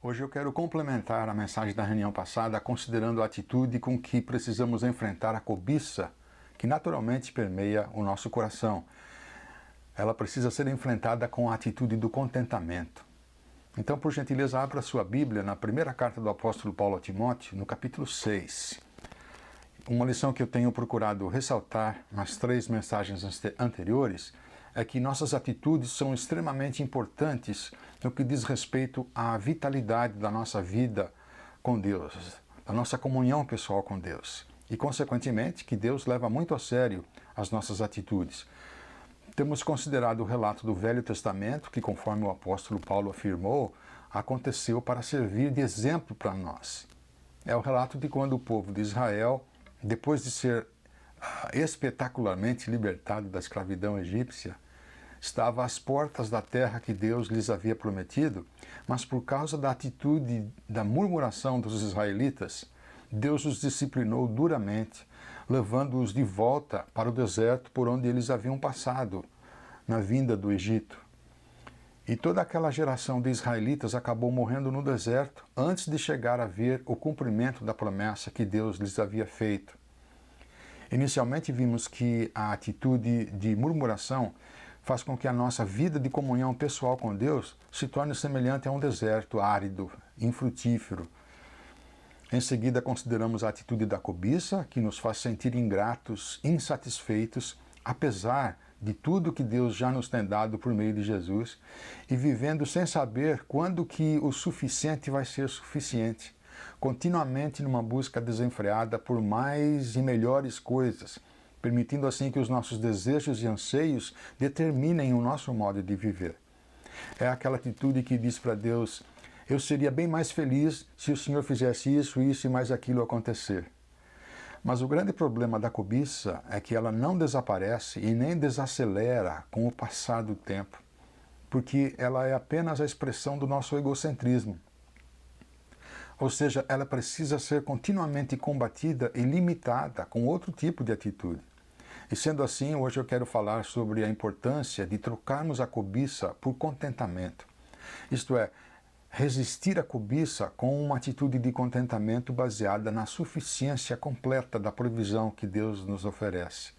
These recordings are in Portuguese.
Hoje eu quero complementar a mensagem da reunião passada, considerando a atitude com que precisamos enfrentar a cobiça, que naturalmente permeia o nosso coração. Ela precisa ser enfrentada com a atitude do contentamento. Então, por gentileza, abra sua Bíblia na primeira carta do apóstolo Paulo a Timóteo, no capítulo 6. Uma lição que eu tenho procurado ressaltar nas 3 mensagens anteriores é que nossas atitudes são extremamente importantes no que diz respeito à vitalidade da nossa vida com Deus, da nossa comunhão pessoal com Deus. E, consequentemente, que Deus leva muito a sério as nossas atitudes. Temos considerado o relato do Velho Testamento, que, conforme o apóstolo Paulo afirmou, aconteceu para servir de exemplo para nós. É o relato de quando o povo de Israel, depois de ser espetacularmente libertado da escravidão egípcia, estava às portas da terra que Deus lhes havia prometido, mas por causa da atitude da murmuração dos israelitas, Deus os disciplinou duramente, levando-os de volta para o deserto por onde eles haviam passado na vinda do Egito. E toda aquela geração de israelitas acabou morrendo no deserto antes de chegar a ver o cumprimento da promessa que Deus lhes havia feito. Inicialmente vimos que a atitude de murmuração faz com que a nossa vida de comunhão pessoal com Deus se torne semelhante a um deserto árido, infrutífero. Em seguida, consideramos a atitude da cobiça, que nos faz sentir ingratos, insatisfeitos, apesar de tudo que Deus já nos tem dado por meio de Jesus, e vivendo sem saber quando que o suficiente vai ser suficiente, continuamente numa busca desenfreada por mais e melhores coisas, permitindo assim que os nossos desejos e anseios determinem o nosso modo de viver. É aquela atitude que diz para Deus: eu seria bem mais feliz se o Senhor fizesse isso e mais aquilo acontecer. Mas o grande problema da cobiça é que ela não desaparece e nem desacelera com o passar do tempo, porque ela é apenas a expressão do nosso egocentrismo. Ou seja, ela precisa ser continuamente combatida e limitada com outro tipo de atitude. E sendo assim, hoje eu quero falar sobre a importância de trocarmos a cobiça por contentamento. Isto é, resistir à cobiça com uma atitude de contentamento baseada na suficiência completa da provisão que Deus nos oferece.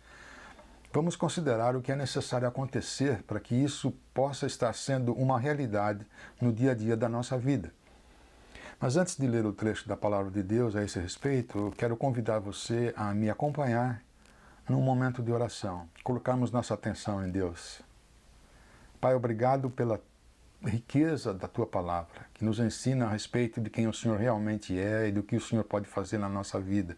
Vamos considerar o que é necessário acontecer para que isso possa estar sendo uma realidade no dia a dia da nossa vida. Mas antes de ler o trecho da Palavra de Deus a esse respeito, eu quero convidar você a me acompanhar num momento de oração, colocarmos nossa atenção em Deus. Pai, obrigado pela riqueza da Tua Palavra, que nos ensina a respeito de quem o Senhor realmente é e do que o Senhor pode fazer na nossa vida.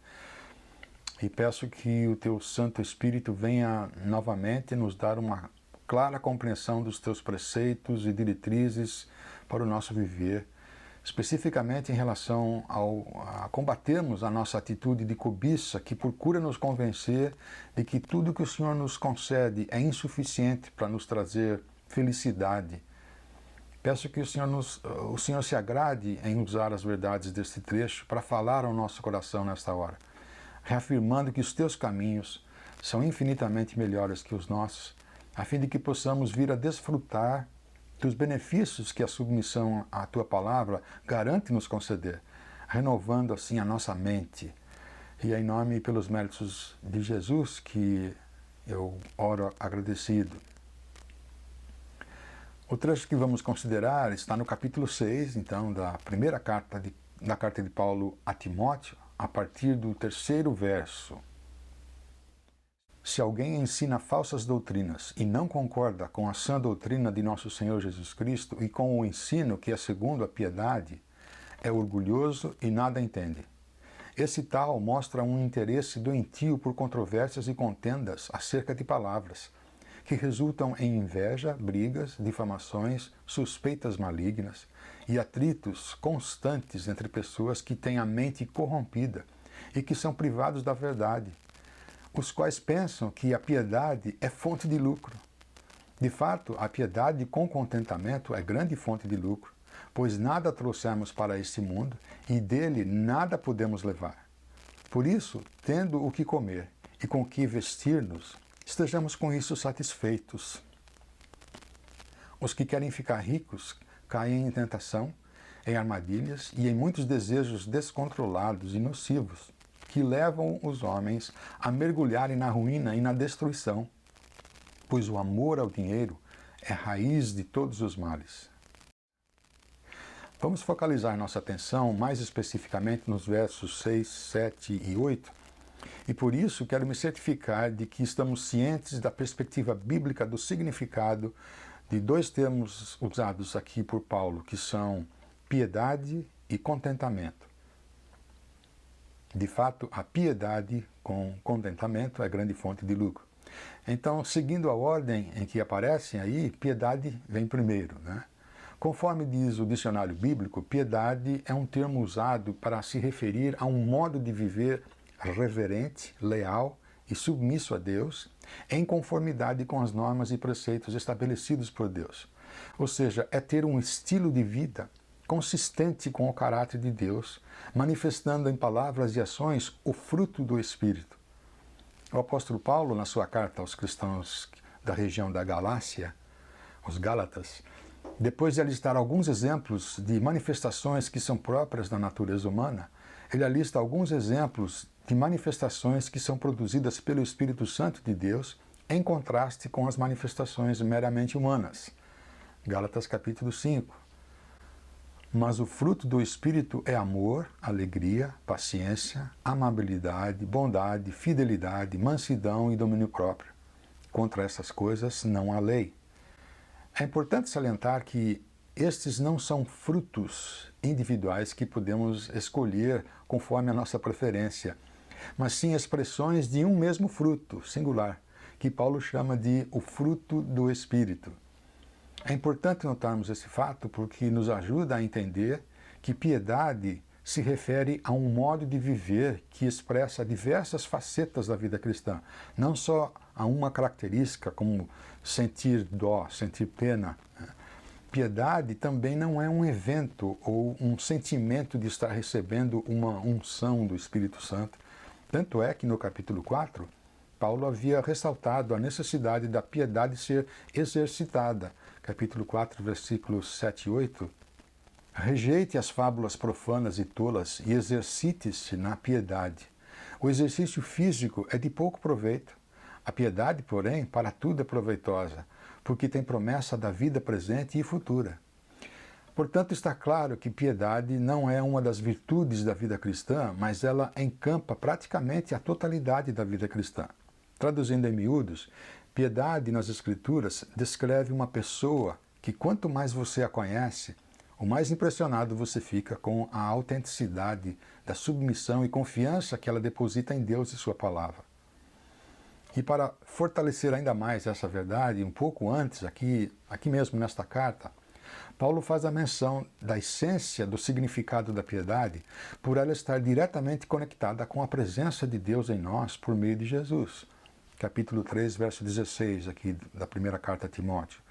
E peço que o Teu Santo Espírito venha novamente nos dar uma clara compreensão dos Teus preceitos e diretrizes para o nosso viver, especificamente em relação a combatermos a nossa atitude de cobiça que procura nos convencer de que tudo que o Senhor nos concede é insuficiente para nos trazer felicidade. Peço que o Senhor se agrade em usar as verdades deste trecho para falar ao nosso coração nesta hora, reafirmando que os Teus caminhos são infinitamente melhores que os nossos, a fim de que possamos vir a desfrutar dos benefícios que a submissão à Tua Palavra garante nos conceder, renovando assim a nossa mente. E é em nome e pelos méritos de Jesus que eu oro agradecido. O trecho que vamos considerar está no capítulo 6, então, da primeira carta de Paulo a Timóteo, a partir do 3º verso. Se alguém ensina falsas doutrinas e não concorda com a sã doutrina de nosso Senhor Jesus Cristo e com o ensino que é segundo a piedade, é orgulhoso e nada entende. Esse tal mostra um interesse doentio por controvérsias e contendas acerca de palavras, que resultam em inveja, brigas, difamações, suspeitas malignas e atritos constantes entre pessoas que têm a mente corrompida e que são privados da verdade, os quais pensam que a piedade é fonte de lucro. De fato, a piedade com contentamento é grande fonte de lucro, pois nada trouxemos para este mundo e dele nada podemos levar. Por isso, tendo o que comer e com o que vestir-nos, estejamos com isso satisfeitos. Os que querem ficar ricos caem em tentação, em armadilhas e em muitos desejos descontrolados e nocivos que levam os homens a mergulharem na ruína e na destruição, pois o amor ao dinheiro é raiz de todos os males. Vamos focalizar nossa atenção mais especificamente nos versos 6, 7 e 8, e por isso quero me certificar de que estamos cientes da perspectiva bíblica do significado de dois termos usados aqui por Paulo, que são piedade e contentamento. De fato, a piedade com contentamento é grande fonte de lucro. Então, seguindo a ordem em que aparecem aí, piedade vem primeiro, né? Conforme diz o dicionário bíblico, piedade é um termo usado para se referir a um modo de viver reverente, leal e submisso a Deus, em conformidade com as normas e preceitos estabelecidos por Deus. Ou seja, é ter um estilo de vida consistente com o caráter de Deus, manifestando em palavras e ações o fruto do Espírito. O apóstolo Paulo, na sua carta aos cristãos da região da Galácia, os Gálatas, depois de alistar alguns exemplos de manifestações que são próprias da natureza humana, ele alista alguns exemplos de manifestações que são produzidas pelo Espírito Santo de Deus, em contraste com as manifestações meramente humanas. Gálatas capítulo 5. Mas o fruto do Espírito é amor, alegria, paciência, amabilidade, bondade, fidelidade, mansidão e domínio próprio. Contra essas coisas não há lei. É importante salientar que estes não são frutos individuais que podemos escolher conforme a nossa preferência, mas sim expressões de um mesmo fruto, singular, que Paulo chama de o fruto do Espírito. É importante notarmos esse fato porque nos ajuda a entender que piedade se refere a um modo de viver que expressa diversas facetas da vida cristã, não só a uma característica como sentir dó, sentir pena. Piedade também não é um evento ou um sentimento de estar recebendo uma unção do Espírito Santo. Tanto é que no capítulo 4, Paulo havia ressaltado a necessidade da piedade ser exercitada. Capítulo 4, versículos 7 e 8. Rejeite as fábulas profanas e tolas e exercite-se na piedade. O exercício físico é de pouco proveito. A piedade, porém, para tudo é proveitosa, porque tem promessa da vida presente e futura. Portanto, está claro que piedade não é uma das virtudes da vida cristã, mas ela encampa praticamente a totalidade da vida cristã. Traduzindo em miúdos, piedade nas Escrituras descreve uma pessoa que quanto mais você a conhece, o mais impressionado você fica com a autenticidade da submissão e confiança que ela deposita em Deus e sua palavra. E para fortalecer ainda mais essa verdade, um pouco antes, aqui mesmo nesta carta, Paulo faz a menção da essência do significado da piedade por ela estar diretamente conectada com a presença de Deus em nós por meio de Jesus. Capítulo 3, verso 16, aqui da primeira carta a Timóteo.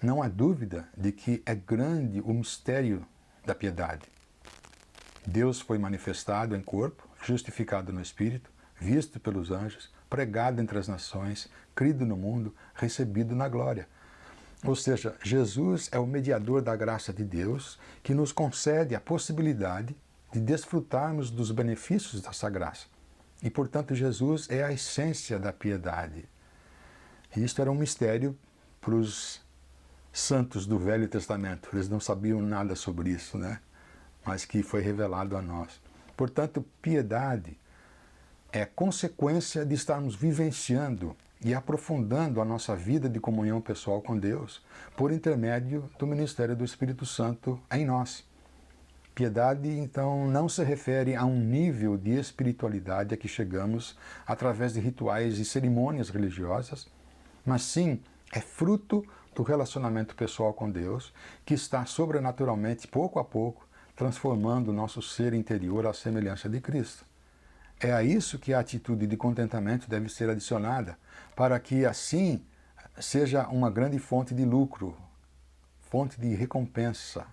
Não há dúvida de que é grande o mistério da piedade. Deus foi manifestado em corpo, justificado no Espírito, visto pelos anjos, pregado entre as nações, crido no mundo, recebido na glória. Ou seja, Jesus é o mediador da graça de Deus que nos concede a possibilidade de desfrutarmos dos benefícios dessa graça. E, portanto, Jesus é a essência da piedade. E isto era um mistério para os santos do Velho Testamento. Eles não sabiam nada sobre isso, né? Mas que foi revelado a nós. Portanto, piedade é consequência de estarmos vivenciando e aprofundando a nossa vida de comunhão pessoal com Deus por intermédio do ministério do Espírito Santo em nós. Piedade, então, não se refere a um nível de espiritualidade a que chegamos através de rituais e cerimônias religiosas, mas sim é fruto do relacionamento pessoal com Deus que está sobrenaturalmente, pouco a pouco, transformando o nosso ser interior à semelhança de Cristo. É a isso que a atitude de contentamento deve ser adicionada, para que assim seja uma grande fonte de lucro, fonte de recompensa.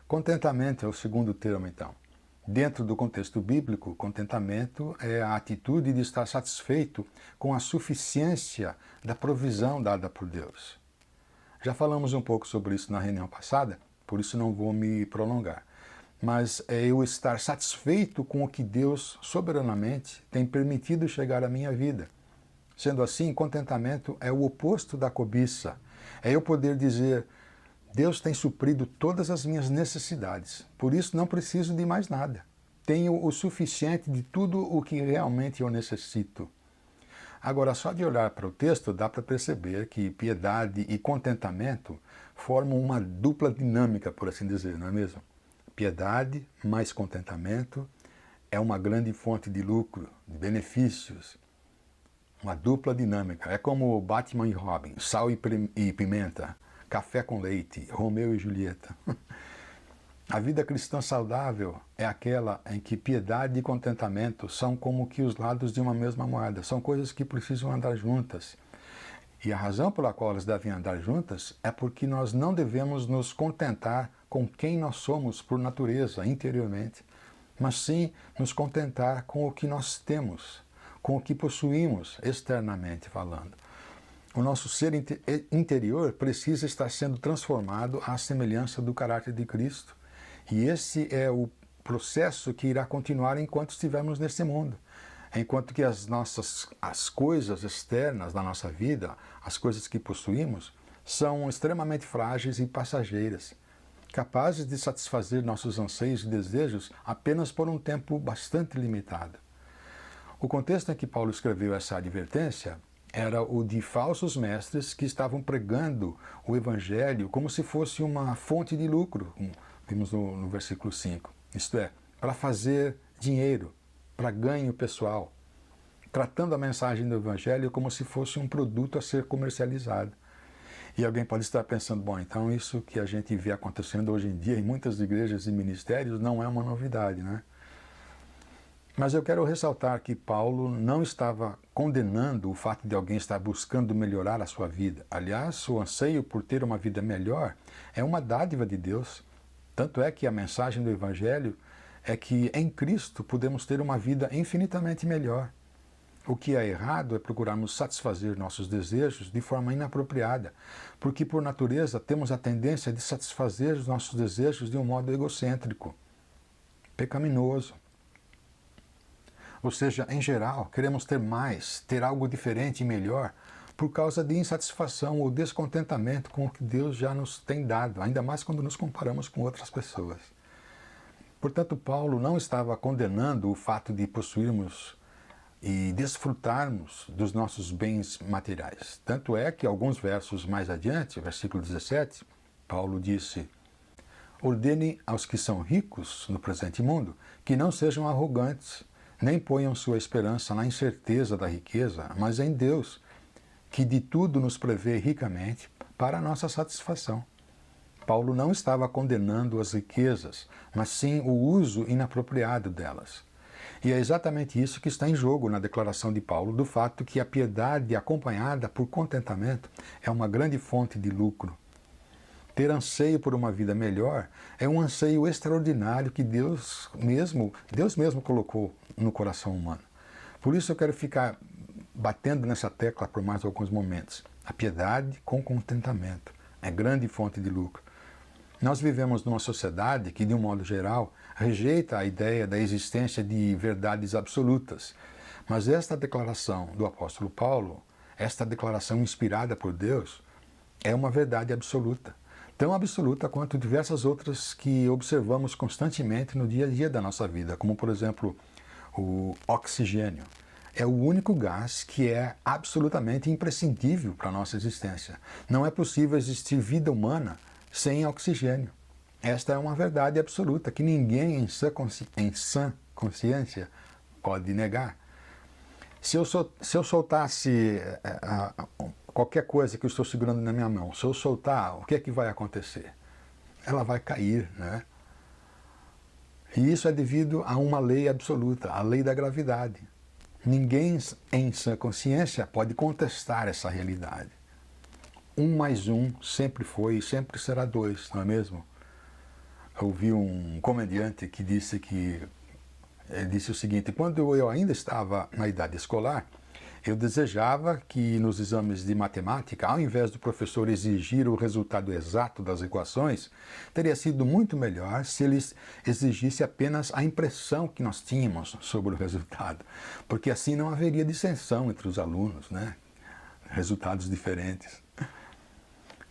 Contentamento é o segundo termo, então. Dentro do contexto bíblico, contentamento é a atitude de estar satisfeito com a suficiência da provisão dada por Deus. Já falamos um pouco sobre isso na reunião passada, por isso não vou me prolongar. Mas é eu estar satisfeito com o que Deus soberanamente tem permitido chegar à minha vida. Sendo assim, contentamento é o oposto da cobiça. É eu poder dizer, Deus tem suprido todas as minhas necessidades, por isso não preciso de mais nada. Tenho o suficiente de tudo o que realmente eu necessito. Agora, só de olhar para o texto, dá para perceber que piedade e contentamento formam uma dupla dinâmica, por assim dizer, não é mesmo? Piedade mais contentamento é uma grande fonte de lucro, de benefícios, uma dupla dinâmica. É como Batman e Robin, sal e pimenta, café com leite, Romeu e Julieta. A vida cristã saudável é aquela em que piedade e contentamento são como que os lados de uma mesma moeda, são coisas que precisam andar juntas. E a razão pela qual elas devem andar juntas é porque nós não devemos nos contentar com quem nós somos por natureza, interiormente, mas sim nos contentar com o que nós temos, com o que possuímos, externamente falando. O nosso ser interior precisa estar sendo transformado à semelhança do caráter de Cristo. E esse é o processo que irá continuar enquanto estivermos nesse mundo. Enquanto que as coisas externas da nossa vida, as coisas que possuímos, são extremamente frágeis e passageiras, capazes de satisfazer nossos anseios e desejos apenas por um tempo bastante limitado. O contexto em que Paulo escreveu essa advertência era o de falsos mestres que estavam pregando o Evangelho como se fosse uma fonte de lucro, como vimos no versículo 5. Isto é, para fazer dinheiro, para ganho pessoal, tratando a mensagem do Evangelho como se fosse um produto a ser comercializado. E alguém pode estar pensando, bom, então isso que a gente vê acontecendo hoje em dia em muitas igrejas e ministérios não é uma novidade, né? Mas eu quero ressaltar que Paulo não estava condenando o fato de alguém estar buscando melhorar a sua vida. Aliás, o anseio por ter uma vida melhor é uma dádiva de Deus. Tanto é que a mensagem do Evangelho é que em Cristo podemos ter uma vida infinitamente melhor. O que é errado é procurarmos satisfazer nossos desejos de forma inapropriada, porque por natureza temos a tendência de satisfazer os nossos desejos de um modo egocêntrico, pecaminoso. Ou seja, em geral, queremos ter mais, ter algo diferente e melhor, por causa de insatisfação ou descontentamento com o que Deus já nos tem dado, ainda mais quando nos comparamos com outras pessoas. Portanto, Paulo não estava condenando o fato de possuirmos e desfrutarmos dos nossos bens materiais. Tanto é que alguns versos mais adiante, versículo 17, Paulo disse: ordene aos que são ricos no presente mundo que não sejam arrogantes, nem ponham sua esperança na incerteza da riqueza, mas em Deus, que de tudo nos provê ricamente para a nossa satisfação. Paulo não estava condenando as riquezas, mas sim o uso inapropriado delas. E é exatamente isso que está em jogo na declaração de Paulo, do fato que a piedade acompanhada por contentamento é uma grande fonte de lucro. Ter anseio por uma vida melhor é um anseio extraordinário que Deus mesmo colocou no coração humano. Por isso eu quero ficar batendo nessa tecla por mais alguns momentos. A piedade com contentamento é grande fonte de lucro. Nós vivemos numa sociedade que, de um modo geral, rejeita a ideia da existência de verdades absolutas. Mas esta declaração do apóstolo Paulo, esta declaração inspirada por Deus, é uma verdade absoluta. Tão absoluta quanto diversas outras que observamos constantemente no dia a dia da nossa vida, como, por exemplo, o oxigênio. É o único gás que é absolutamente imprescindível para a nossa existência. Não é possível existir vida humana sem oxigênio. Esta é uma verdade absoluta que ninguém em sã consciência pode negar. Se eu soltasse qualquer coisa que eu estou segurando na minha mão, se eu soltar, o que é que vai acontecer? Ela vai cair, né? E isso é devido a uma lei absoluta, a lei da gravidade. Ninguém em sã consciência pode contestar essa realidade. 1 mais 1 sempre foi e sempre será 2, não é mesmo? Eu ouvi um comediante que disse o seguinte: quando eu ainda estava na idade escolar, Eu desejava que nos exames de matemática, ao invés do professor exigir o resultado exato das equações, teria sido muito melhor se ele exigisse apenas a impressão que nós tínhamos sobre o resultado, porque assim não haveria dissensão entre os alunos, né? Resultados diferentes.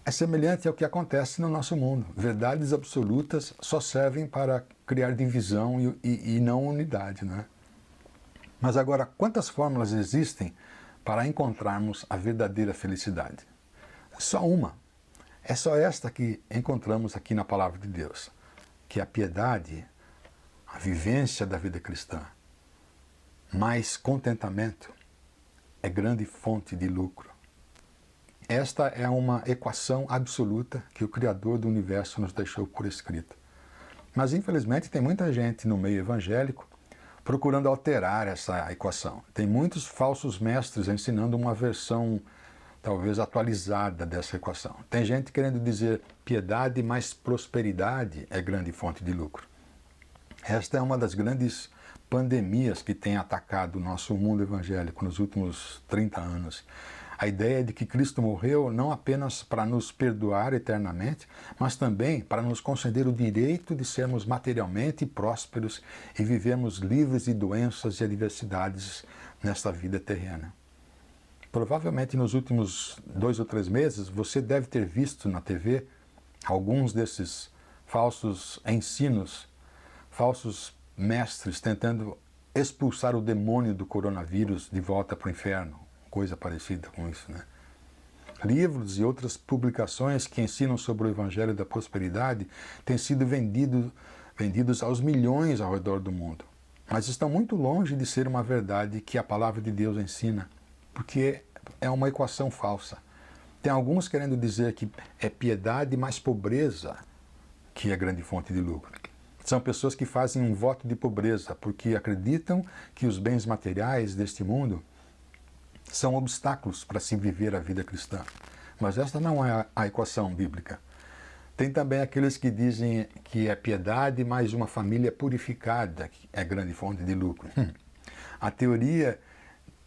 É semelhante ao que acontece no nosso mundo. Verdades absolutas só servem para criar divisão e não unidade, né? Mas agora, quantas fórmulas existem para encontrarmos a verdadeira felicidade? Só uma. É só esta que encontramos aqui na Palavra de Deus, que a piedade, a vivência da vida cristã, mais contentamento, é grande fonte de lucro. Esta é uma equação absoluta que o Criador do Universo nos deixou por escrito. Mas, infelizmente, tem muita gente no meio evangélico procurando alterar essa equação. Tem muitos falsos mestres ensinando uma versão talvez atualizada dessa equação. Tem gente querendo dizer piedade mais prosperidade é grande fonte de lucro. Esta é uma das grandes pandemias que tem atacado o nosso mundo evangélico nos últimos 30 anos. A ideia de que Cristo morreu não apenas para nos perdoar eternamente, mas também para nos conceder o direito de sermos materialmente prósperos e vivermos livres de doenças e adversidades nesta vida terrena. Provavelmente nos últimos 2 ou 3 meses você deve ter visto na TV alguns desses falsos ensinos, falsos mestres tentando expulsar o demônio do coronavírus de volta para o inferno. Coisa parecida com isso, né? Livros e outras publicações que ensinam sobre o Evangelho da Prosperidade têm sido vendidos aos milhões ao redor do mundo. Mas estão muito longe de ser uma verdade que a Palavra de Deus ensina, porque é uma equação falsa. Tem alguns querendo dizer que é piedade mais pobreza que é grande fonte de lucro. São pessoas que fazem um voto de pobreza porque acreditam que os bens materiais deste mundo são obstáculos para se viver a vida cristã. Mas esta não é a equação bíblica. Tem também aqueles que dizem que é piedade mais uma família purificada que é grande fonte de lucro. A teoria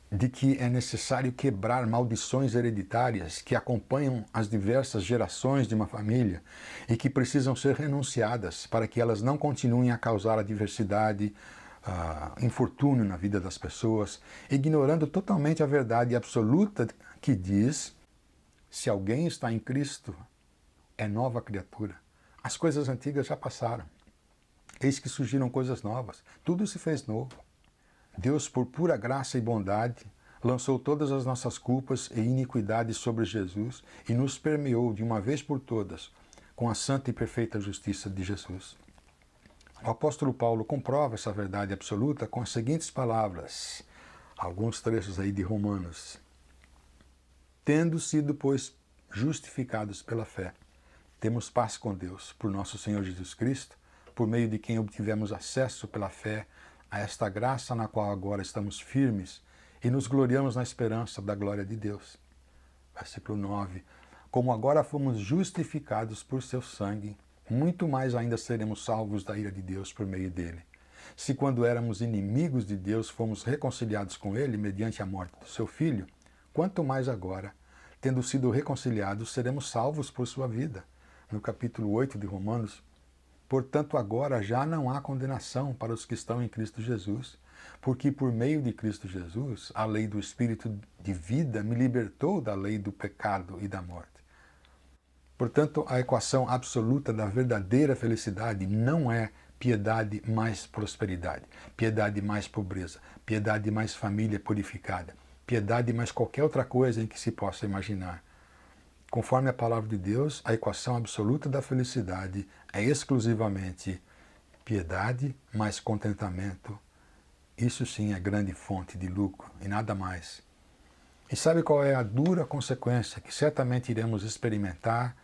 de que é necessário quebrar maldições hereditárias que acompanham as diversas gerações de uma família e que precisam ser renunciadas para que elas não continuem a causar adversidade, infortúnio na vida das pessoas, ignorando totalmente a verdade absoluta que diz: se alguém está em Cristo, é nova criatura. As coisas antigas já passaram. Eis que surgiram coisas novas. Tudo se fez novo. Deus, por pura graça e bondade, lançou todas as nossas culpas e iniquidades sobre Jesus e nos permeou de uma vez por todas com a santa e perfeita justiça de Jesus. O apóstolo Paulo comprova essa verdade absoluta com as seguintes palavras, alguns trechos aí de Romanos. Tendo sido, pois, justificados pela fé, temos paz com Deus, por nosso Senhor Jesus Cristo, por meio de quem obtivemos acesso pela fé a esta graça na qual agora estamos firmes e nos gloriamos na esperança da glória de Deus. Versículo 9. Como agora fomos justificados por seu sangue, muito mais ainda seremos salvos da ira de Deus por meio dele. Se quando éramos inimigos de Deus fomos reconciliados com ele mediante a morte do seu Filho, quanto mais agora, tendo sido reconciliados, seremos salvos por sua vida. No capítulo 8 de Romanos, portanto agora já não há condenação para os que estão em Cristo Jesus, porque por meio de Cristo Jesus, a lei do Espírito de vida me libertou da lei do pecado e da morte. Portanto, a equação absoluta da verdadeira felicidade não é piedade mais prosperidade, piedade mais pobreza, piedade mais família purificada, piedade mais qualquer outra coisa em que se possa imaginar. Conforme a palavra de Deus, a equação absoluta da felicidade é exclusivamente piedade mais contentamento. Isso sim é grande fonte de lucro e nada mais. E sabe qual é a dura consequência que certamente iremos experimentar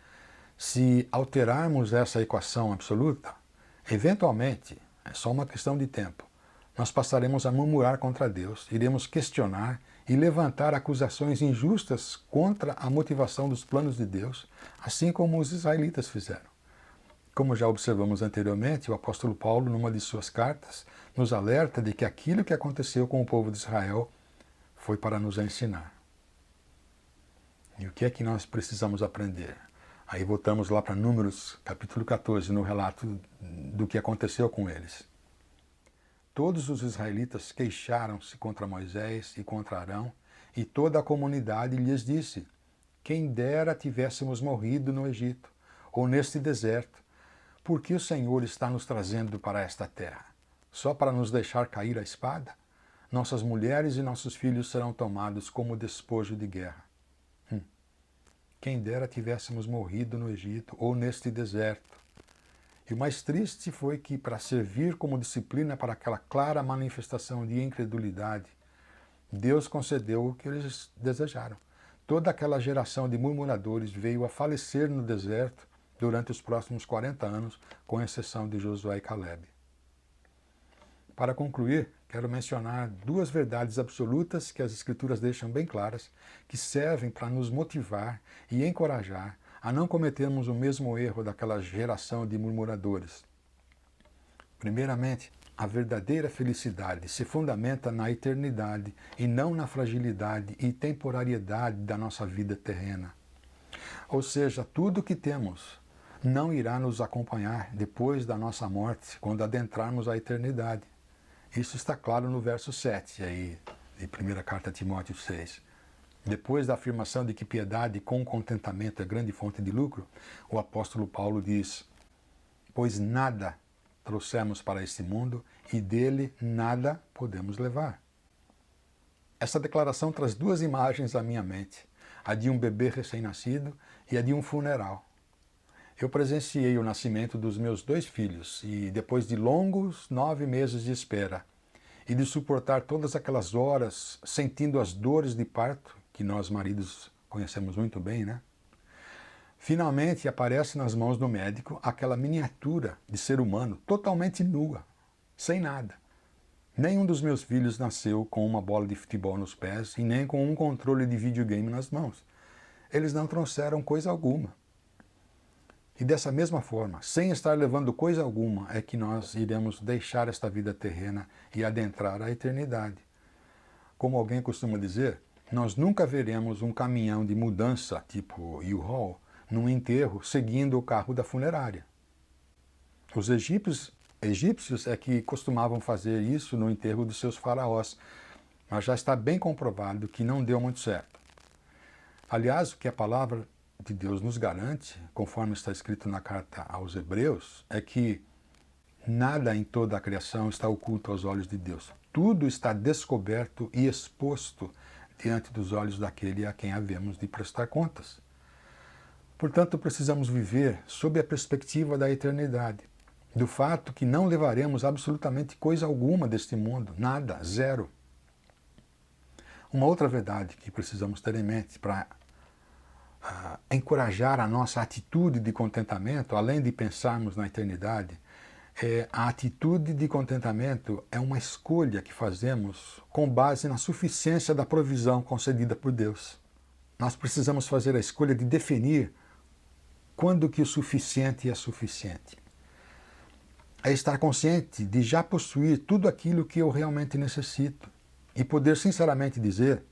se alterarmos essa equação absoluta? Eventualmente, é só uma questão de tempo, nós passaremos a murmurar contra Deus, iremos questionar e levantar acusações injustas contra a motivação dos planos de Deus, assim como os israelitas fizeram. Como já observamos anteriormente, o apóstolo Paulo, numa de suas cartas, nos alerta de que aquilo que aconteceu com o povo de Israel foi para nos ensinar. E o que é que nós precisamos aprender? Aí voltamos lá para Números, capítulo 14, no relato do que aconteceu com eles. Todos os israelitas queixaram-se contra Moisés e contra Arão, e toda a comunidade lhes disse: quem dera tivéssemos morrido no Egito, ou neste deserto, porque o Senhor está nos trazendo para esta terra? Só para nos deixar cair a espada? Nossas mulheres e nossos filhos serão tomados como despojo de guerra. Quem dera tivéssemos morrido no Egito ou neste deserto. E o mais triste foi que, para servir como disciplina para aquela clara manifestação de incredulidade, Deus concedeu o que eles desejaram. Toda aquela geração de murmuradores veio a falecer no deserto durante os próximos 40 anos, com exceção de Josué e Calebe. Para concluir, quero mencionar duas verdades absolutas que as Escrituras deixam bem claras, que servem para nos motivar e encorajar a não cometermos o mesmo erro daquela geração de murmuradores. Primeiramente, a verdadeira felicidade se fundamenta na eternidade e não na fragilidade e temporariedade da nossa vida terrena. Ou seja, tudo o que temos não irá nos acompanhar depois da nossa morte, quando adentrarmos a eternidade. Isso está claro no verso 7 aí, de 1ª carta a Timóteo 6. Depois da afirmação de que piedade com contentamento é grande fonte de lucro, o apóstolo Paulo diz: pois nada trouxemos para este mundo e dele nada podemos levar. Essa declaração traz duas imagens à minha mente, a de um bebê recém-nascido e a de um funeral. Eu presenciei o nascimento dos meus 2 filhos e depois de longos 9 meses de espera e de suportar todas aquelas horas sentindo as dores de parto, que nós maridos conhecemos muito bem, né? Finalmente aparece nas mãos do médico aquela miniatura de ser humano totalmente nua, sem nada. Nenhum dos meus filhos nasceu com uma bola de futebol nos pés e nem com um controle de videogame nas mãos. Eles não trouxeram coisa alguma. E dessa mesma forma, sem estar levando coisa alguma, é que nós iremos deixar esta vida terrena e adentrar a eternidade. Como alguém costuma dizer, nós nunca veremos um caminhão de mudança, tipo U-Haul, num enterro seguindo o carro da funerária. Os egípcios é que costumavam fazer isso no enterro dos seus faraós, mas já está bem comprovado que não deu muito certo. Aliás, o que a palavra de Deus nos garante, conforme está escrito na carta aos Hebreus, é que nada em toda a criação está oculto aos olhos de Deus. Tudo está descoberto e exposto diante dos olhos daquele a quem havemos de prestar contas. Portanto, precisamos viver sob a perspectiva da eternidade, do fato que não levaremos absolutamente coisa alguma deste mundo, nada, zero. Uma outra verdade que precisamos ter em mente para encorajar a nossa atitude de contentamento, além de pensarmos na eternidade, a atitude de contentamento é uma escolha que fazemos com base na suficiência da provisão concedida por Deus. Nós precisamos fazer a escolha de definir quando que o suficiente é suficiente. É estar consciente de já possuir tudo aquilo que eu realmente necessito e poder sinceramente dizer: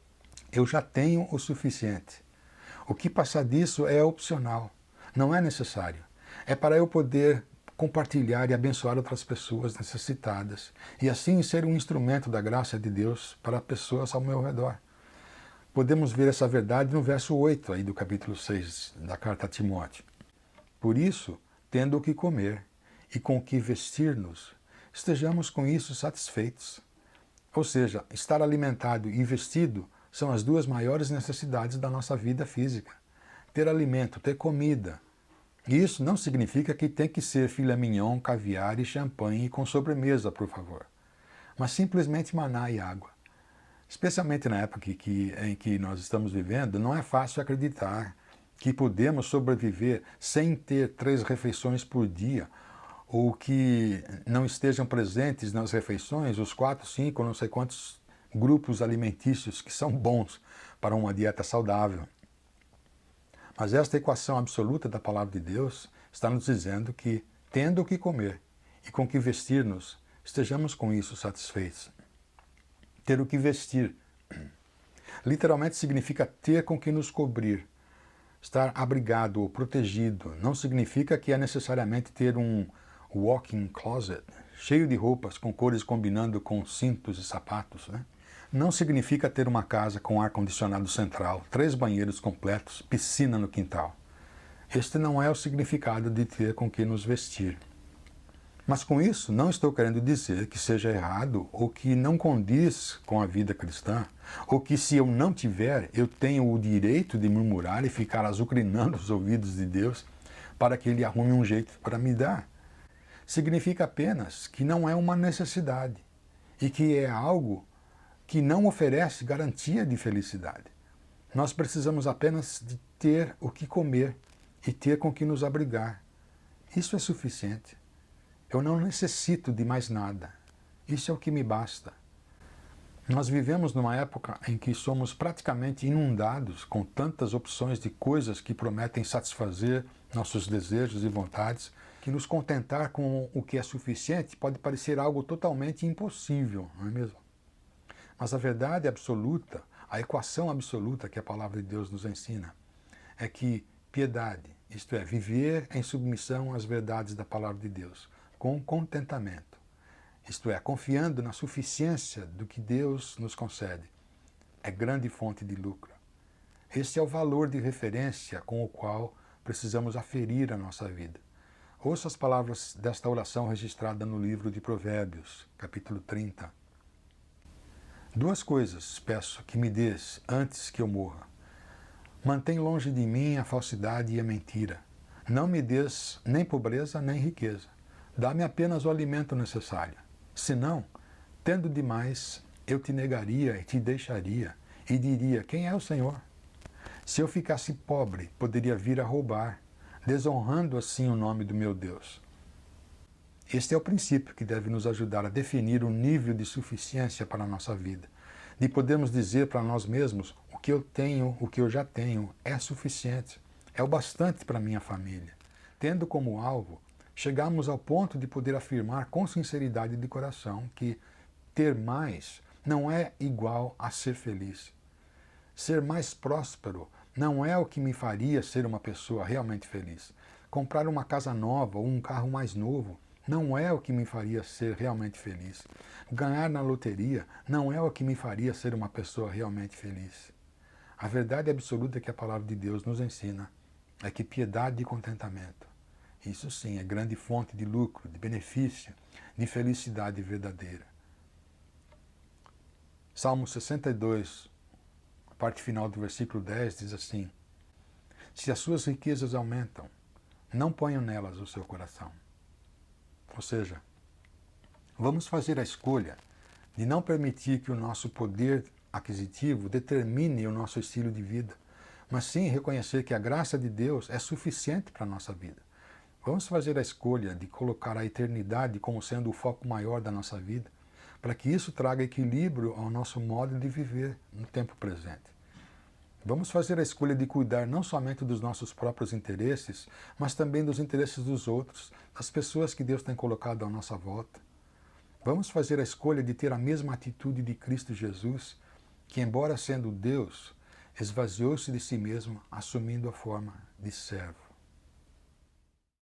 eu já tenho o suficiente. O que passar disso é opcional, não é necessário. É para eu poder compartilhar e abençoar outras pessoas necessitadas e assim ser um instrumento da graça de Deus para pessoas ao meu redor. Podemos ver essa verdade no verso 8 aí do capítulo 6 da carta a Timóteo. Por isso, tendo o que comer e com o que vestir-nos, estejamos com isso satisfeitos. Ou seja, estar alimentado e vestido são as duas maiores necessidades da nossa vida física. Ter alimento, ter comida. E isso não significa que tem que ser filé mignon, caviar e champanhe com sobremesa, por favor. Mas simplesmente maná e água. Especialmente na época em que nós estamos vivendo, não é fácil acreditar que podemos sobreviver sem ter 3 refeições por dia, ou que não estejam presentes nas refeições os 4, 5, não sei quantos grupos alimentícios que são bons para uma dieta saudável. Mas esta equação absoluta da palavra de Deus está nos dizendo que, tendo o que comer e com que vestir-nos, estejamos com isso satisfeitos. Ter o que vestir. Literalmente significa ter com que nos cobrir. Estar abrigado ou protegido não significa que é necessariamente ter um walk-in closet cheio de roupas com cores combinando com cintos e sapatos, né? Não significa ter uma casa com ar-condicionado central, 3 banheiros completos, piscina no quintal. Este não é o significado de ter com que nos vestir. Mas com isso, não estou querendo dizer que seja errado ou que não condiz com a vida cristã, ou que se eu não tiver, eu tenho o direito de murmurar e ficar azucrinando os ouvidos de Deus para que Ele arrume um jeito para me dar. Significa apenas que não é uma necessidade e que é algo que não oferece garantia de felicidade. Nós precisamos apenas de ter o que comer e ter com que nos abrigar. Isso é suficiente. Eu não necessito de mais nada. Isso é o que me basta. Nós vivemos numa época em que somos praticamente inundados com tantas opções de coisas que prometem satisfazer nossos desejos e vontades, que nos contentar com o que é suficiente pode parecer algo totalmente impossível, não é mesmo? Mas a verdade absoluta, a equação absoluta que a palavra de Deus nos ensina, é que piedade, isto é, viver em submissão às verdades da palavra de Deus, com contentamento, isto é, confiando na suficiência do que Deus nos concede, é grande fonte de lucro. Este é o valor de referência com o qual precisamos aferir a nossa vida. Ouça as palavras desta oração registrada no livro de Provérbios, capítulo 30. 2 coisas peço que me dês antes que eu morra. Mantém longe de mim a falsidade e a mentira. Não me dês nem pobreza nem riqueza. Dá-me apenas o alimento necessário. Senão, tendo demais, eu te negaria e te deixaria, e diria, quem é o Senhor? Se eu ficasse pobre, poderia vir a roubar, desonrando assim o nome do meu Deus. Este é o princípio que deve nos ajudar a definir o nível de suficiência para a nossa vida. De podermos dizer para nós mesmos, o que eu tenho, o que eu já tenho, é suficiente, é o bastante para a minha família. Tendo como alvo, chegamos ao ponto de poder afirmar com sinceridade de coração que ter mais não é igual a ser feliz. Ser mais próspero não é o que me faria ser uma pessoa realmente feliz. Comprar uma casa nova ou um carro mais novo não é o que me faria ser realmente feliz. Ganhar na loteria não é o que me faria ser uma pessoa realmente feliz. A verdade absoluta que a palavra de Deus nos ensina é que piedade e contentamento, isso sim é grande fonte de lucro, de benefício, de felicidade verdadeira. Salmo 62, a parte final do versículo 10 diz assim: se as suas riquezas aumentam, não ponham nelas o seu coração. Ou seja, vamos fazer a escolha de não permitir que o nosso poder aquisitivo determine o nosso estilo de vida, mas sim reconhecer que a graça de Deus é suficiente para a nossa vida. Vamos fazer a escolha de colocar a eternidade como sendo o foco maior da nossa vida, para que isso traga equilíbrio ao nosso modo de viver no tempo presente. Vamos fazer a escolha de cuidar não somente dos nossos próprios interesses, mas também dos interesses dos outros, das pessoas que Deus tem colocado à nossa volta. Vamos fazer a escolha de ter a mesma atitude de Cristo Jesus, que, embora sendo Deus, esvaziou-se de si mesmo, assumindo a forma de servo.